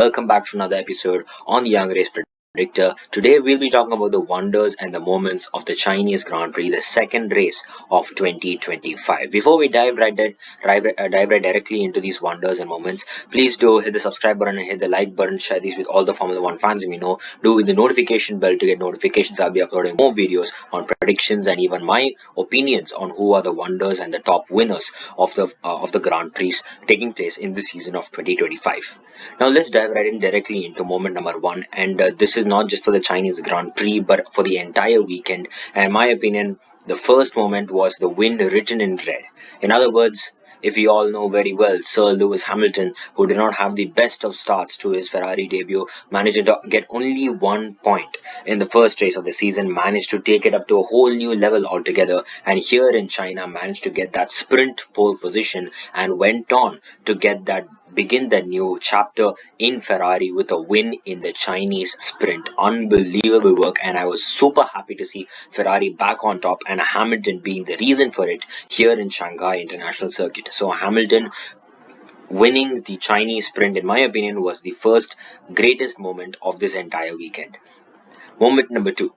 Welcome back to another episode on the Young Race Predictor. Today we'll be talking about the wonders and the moments of the Chinese Grand Prix, the second race of 2025. Before we dive right directly into these wonders and moments, please do hit the subscribe button and hit the like button. Share these with all the Formula One fans we know. Do hit the notification bell to get notifications. I'll be uploading more videos on predictions and even my opinions on who are the wonders and the top winners of the Grand Prix taking place in the season of 2025. Now let's dive right in directly into moment number one, and this is not just for the Chinese Grand Prix but for the entire weekend. And in my opinion, the first moment was the win written in red. In other words, if we all know very well, Sir Lewis Hamilton, who did not have the best of starts to his Ferrari debut, managed to get only 1 point in the first race of the season, managed to take it up to a whole new level altogether, and here in China managed to get that sprint pole position and went on to begin that new chapter in Ferrari with a win in the Chinese sprint. Unbelievable work, and I was super happy to see Ferrari back on top and Hamilton being the reason for it here in Shanghai International Circuit. So Hamilton winning the Chinese sprint, in my opinion, was the first greatest moment of this entire weekend. Moment number two,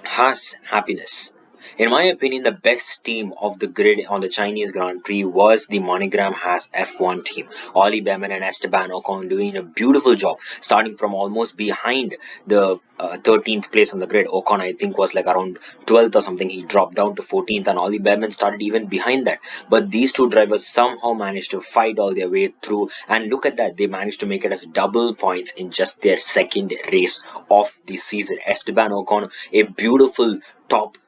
Haas happiness. In my opinion, the best team of the grid on the Chinese Grand Prix was the Monogram Haas F1 team. Ollie Behrman and Esteban Ocon doing a beautiful job, starting from almost behind the 13th place on the grid. Ocon, I think, was like around 12th or something. He dropped down to 14th, and Ollie Behrman started even behind that. But these two drivers somehow managed to fight all their way through, and look at that, they managed to make it as double points in just their second race of the season. Esteban Ocon, a beautiful top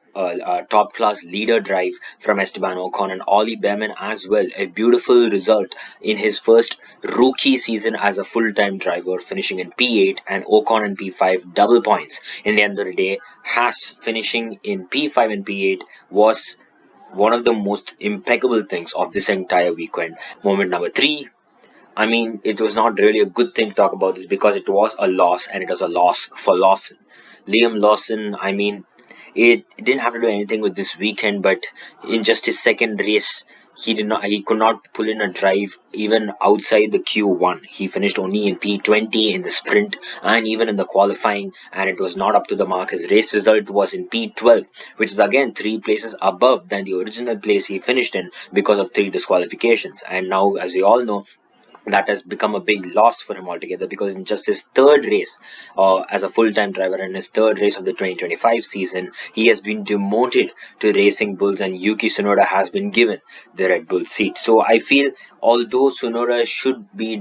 class leader drive from Esteban Ocon, and Ollie Behrman as well. A beautiful result in his first rookie season as a full-time driver, finishing in P8, and Ocon in P5, double points. In the end of the day, Haas finishing in P5 and P8 was one of the most impeccable things of this entire weekend. Moment number three, I mean, it was not really a good thing to talk about this because it was a loss, and it was a loss for Lawson. Liam Lawson, I mean, it didn't have to do anything with this weekend, but in just his second race, he could not pull in a drive even outside the Q1. He finished only in P20 in the sprint and even in the qualifying, and it was not up to the mark. His race result was in P12, which is again 3 places above than the original place he finished in because of 3 disqualifications. And now, as we all know, that has become a big loss for him altogether, because in just his third race as a full-time driver, in his third race of the 2025 season, he has been demoted to Racing Bulls, and Yuki Tsunoda has been given the Red Bull seat. So I feel, although Tsunoda should be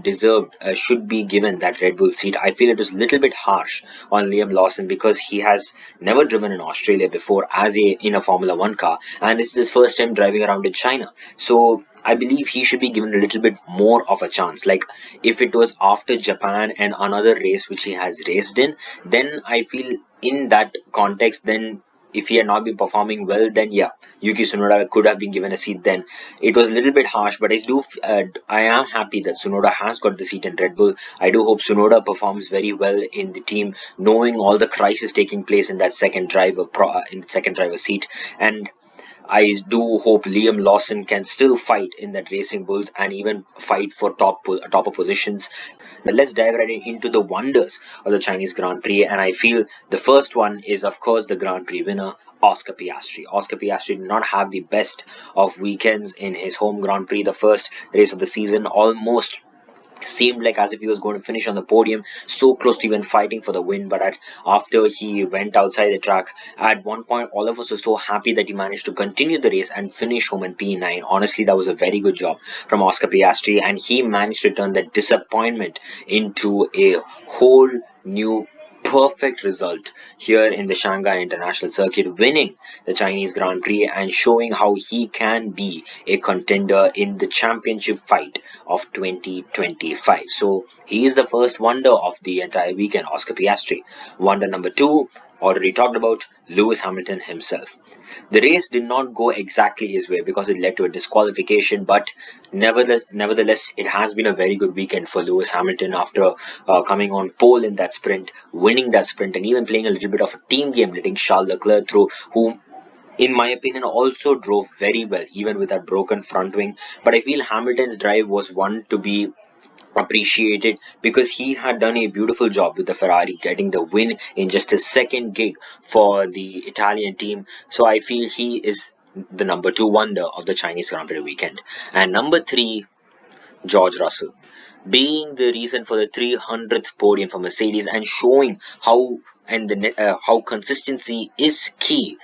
given that Red Bull seat, I feel it is a little bit harsh on Liam Lawson, because he has never driven in Australia before in a Formula One car, and this is his first time driving around in China. So I believe he should be given a little bit more of a chance. Like, if it was after Japan and another race which he has raced in, then I feel in that context, then if he had not been performing well, then yeah, Yuki Tsunoda could have been given a seat then. It was a little bit harsh, but I am happy that Tsunoda has got the seat in Red Bull. I do hope Tsunoda performs very well in the team, knowing all the crisis taking place in that second driver seat. And I do hope Liam Lawson can still fight in that Racing Bulls and even fight for top positions. But let's dive right into the wonders of the Chinese Grand Prix, and I feel the first one is, of course, the Grand Prix winner, Oscar Piastri. Oscar Piastri did not have the best of weekends in his home Grand Prix. The first race of the season almost seemed like as if he was going to finish on the podium, so close to even fighting for the win. But after he went outside the track, at one point all of us were so happy that he managed to continue the race and finish home in P9. Honestly, that was a very good job from Oscar Piastri, and he managed to turn that disappointment into a whole new perfect result here in the Shanghai International Circuit, winning the Chinese Grand Prix and showing how he can be a contender in the championship fight of 2025. So he is the first wonder of the entire weekend, Oscar Piastri. Wonder number two, already talked about, Lewis Hamilton himself. The race did not go exactly his way because it led to a disqualification, but nevertheless, it has been a very good weekend for Lewis Hamilton after coming on pole in that sprint, winning that sprint, and even playing a little bit of a team game, letting Charles Leclerc through, who in my opinion also drove very well even with that broken front wing. But I feel Hamilton's drive was one to be appreciated because he had done a beautiful job with the Ferrari, getting the win in just his second gig for the Italian team. So I feel he is the number two wonder of the Chinese Grand Prix weekend. And number three, George Russell, being the reason for the 300th podium for Mercedes and showing how consistency is key.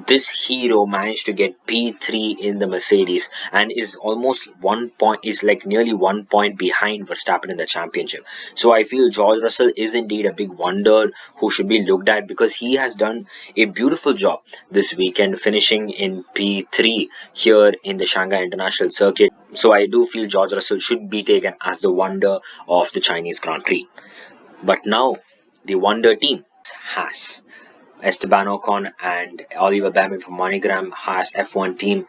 This hero managed to get P3 in the Mercedes and is almost 1 point, is like nearly 1 point behind Verstappen in the championship. So I feel George Russell is indeed a big wonder who should be looked at because he has done a beautiful job this weekend, finishing in P3 here in the Shanghai International Circuit. So I do feel George Russell should be taken as the wonder of the Chinese Grand Prix. But now the wonder team has Esteban Ocon and Oliver Bowman from MoneyGram has F1 team.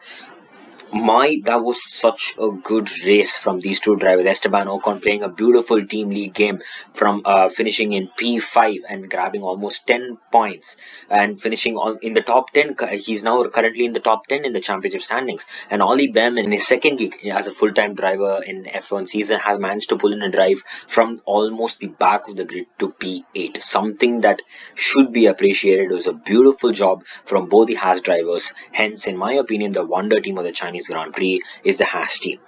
That was such a good race from these two drivers. Esteban Ocon playing a beautiful team lead game from finishing in P5 and grabbing almost 10 points and finishing in the top 10. He's now currently in the top 10 in the championship standings. And Ollie Behrman in his second gig as a full-time driver in F1 season has managed to pull in a drive from almost the back of the grid to P8. Something that should be appreciated. It was a beautiful job from both the Haas drivers. Hence, in my opinion, the wonder team of the Chinese Grand Prix is the Haas team.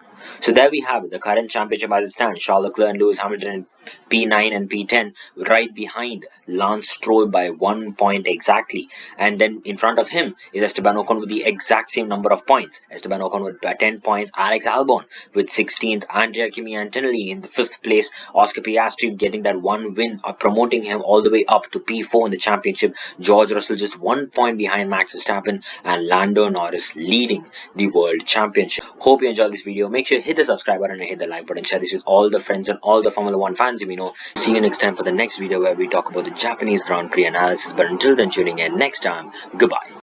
So there we have it, the current championship as it stands. Charles Leclerc and Lewis Hamilton in P9 and P10, right behind Lance Stroll by 1 point exactly. And then in front of him is Esteban Ocon with the exact same number of points. Esteban Ocon with 10 points, Alex Albon with 16th, Andrea Kimi Antonelli in the 5th place, Oscar Piastri getting that one win, promoting him all the way up to P4 in the championship. George Russell just 1 point behind Max Verstappen, and Lando Norris leading the World Championship. Hope you enjoyed this video. Make sure you hit the subscribe button and hit the like button. Share this with all the friends and all the Formula 1 fans you know. See you next time for the next video where we talk about the Japanese Grand Prix analysis. But until then, tuning in next time. Goodbye.